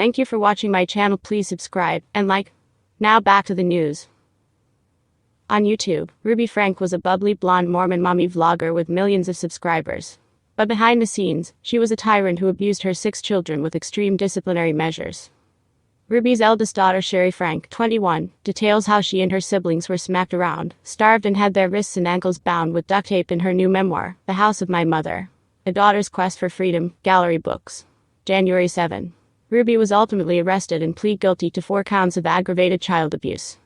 Thank you for watching my channel. Please subscribe and like. Now back to the news. On YouTube, Ruby Franke was a bubbly blonde Mormon mommy vlogger with millions of subscribers. But behind the scenes, she was a tyrant who abused her 6 children with extreme disciplinary measures. Ruby's eldest daughter, Shari Franke, 21, details how she and her siblings were smacked around, starved, and had their wrists and ankles bound with duct tape in her new memoir, The House of My Mother: A Daughter's Quest for Freedom, Gallery Books. January 7. Ruby was ultimately arrested and plead guilty to 4 counts of aggravated child abuse.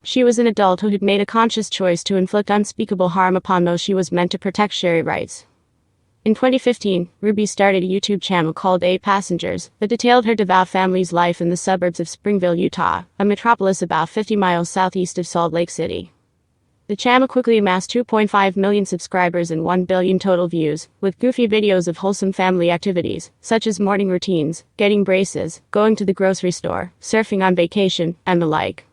She was an adult who had made a conscious choice to inflict unspeakable harm upon those she was meant to protect. Shari writes. In 2015, Ruby started a YouTube channel called Passengers that detailed her devout family's life in the suburbs of Springville, Utah, a metropolis about 50 miles southeast of Salt Lake City. The channel quickly amassed 2.5 million subscribers and 1 billion total views, with goofy videos of wholesome family activities, such as morning routines, getting braces, going to the grocery store, surfing on vacation, and the like.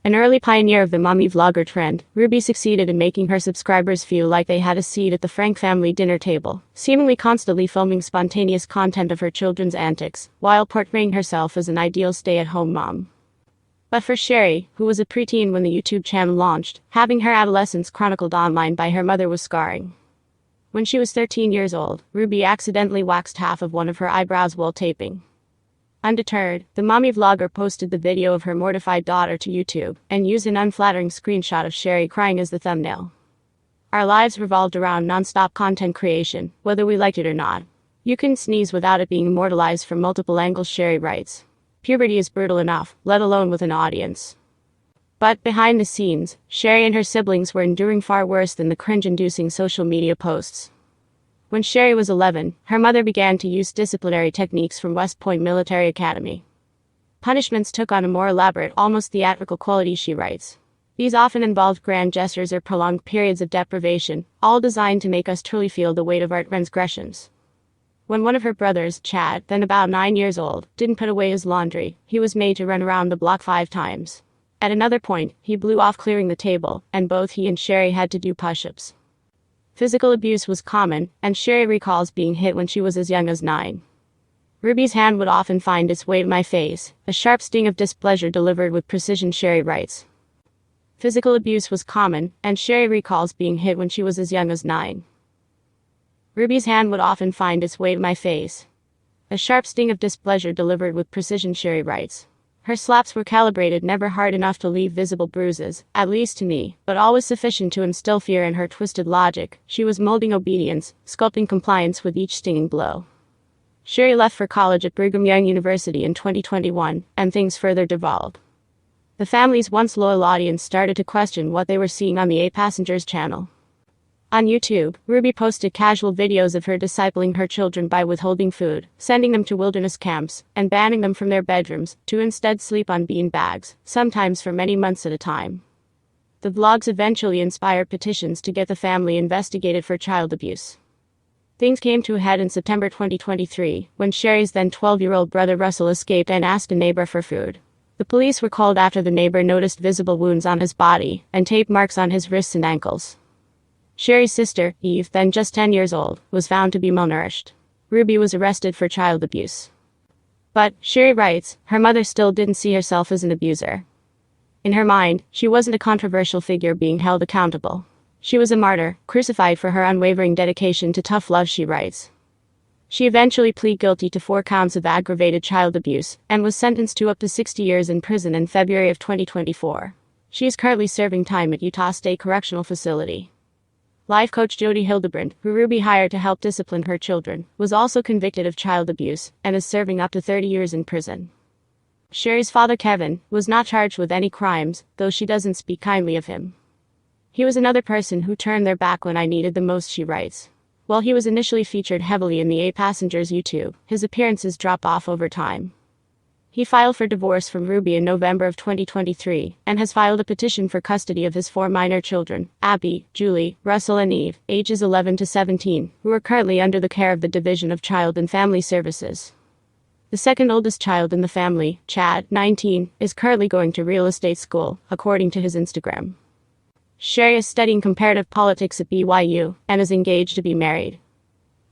An early pioneer of the mommy vlogger trend, Ruby succeeded in making her subscribers feel like they had a seat at the Franke family dinner table, seemingly constantly filming spontaneous content of her children's antics, while portraying herself as an ideal stay-at-home mom. But for Shari, who was a preteen when the YouTube channel launched, having her adolescence chronicled online by her mother was scarring. When she was 13 years old, Ruby accidentally waxed half of one of her eyebrows while taping. Undeterred, the mommy vlogger posted the video of her mortified daughter to YouTube and used an unflattering screenshot of Shari crying as the thumbnail. Our lives revolved around non-stop content creation, whether we liked it or not. You couldn't sneeze without it being immortalized from multiple angles, Shari writes. Puberty is brutal enough, let alone with an audience. But behind the scenes, Shari and her siblings were enduring far worse than the cringe-inducing social media posts. When Shari was 11, her mother began to use disciplinary techniques from West Point Military Academy. Punishments took on a more elaborate, almost theatrical quality, she writes. These often involved grand gestures or prolonged periods of deprivation, all designed to make us truly feel the weight of our transgressions. When one of her brothers, Chad, then about 9 years old, didn't put away his laundry, he was made to run around the block 5 times. At another point, he blew off clearing the table, and both he and Shari had to do push-ups. Physical abuse was common, and Shari recalls being hit when she was as young as 9. Ruby's hand would often find its way to my face, a sharp sting of displeasure delivered with precision, Shari writes. Physical abuse was common, and Shari recalls being hit when she was as young as 9. Ruby's hand would often find its way to my face. A sharp sting of displeasure delivered with precision, Shari writes. Her slaps were calibrated, never hard enough to leave visible bruises, at least to me, but always sufficient to instill fear in her twisted logic. She was molding obedience, sculpting compliance with each stinging blow. Shari left for college at Brigham Young University in 2021, and things further devolved. The family's once loyal audience started to question what they were seeing on the Passengers channel. On YouTube, Ruby posted casual videos of her discipling her children by withholding food, sending them to wilderness camps, and banning them from their bedrooms, to instead sleep on bean bags, sometimes for many months at a time. The vlogs eventually inspired petitions to get the family investigated for child abuse. Things came to a head in September 2023, when Shari's then 12-year-old brother Russell escaped and asked a neighbor for food. The police were called after the neighbor noticed visible wounds on his body, and tape marks on his wrists and ankles. Shari's sister, Eve, then just 10 years old, was found to be malnourished. Ruby was arrested for child abuse. But, Shari writes, her mother still didn't see herself as an abuser. In her mind, she wasn't a controversial figure being held accountable. She was a martyr, crucified for her unwavering dedication to tough love, she writes. She eventually pleaded guilty to 4 counts of aggravated child abuse, and was sentenced to up to 60 years in prison in February of 2024. She is currently serving time at Utah State Correctional Facility. Life coach Jody Hildebrand, who Ruby hired to help discipline her children, was also convicted of child abuse, and is serving up to 30 years in prison. Shari's father, Kevin, was not charged with any crimes, though she doesn't speak kindly of him. He was another person who turned their back when I needed them most, she writes. While he was initially featured heavily in the Passengers YouTube, his appearances dropped off over time. He filed for divorce from Ruby in November of 2023, and has filed a petition for custody of his 4 minor children, Abby, Julie, Russell and Eve, ages 11 to 17, who are currently under the care of the Division of Child and Family Services. The second oldest child in the family, Chad, 19, is currently going to real estate school, according to his Instagram. Shari is studying comparative politics at BYU, and is engaged to be married.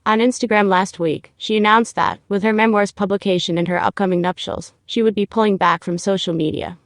On Instagram last week, she announced that, with her memoir's publication and her upcoming nuptials, she would be pulling back from social media.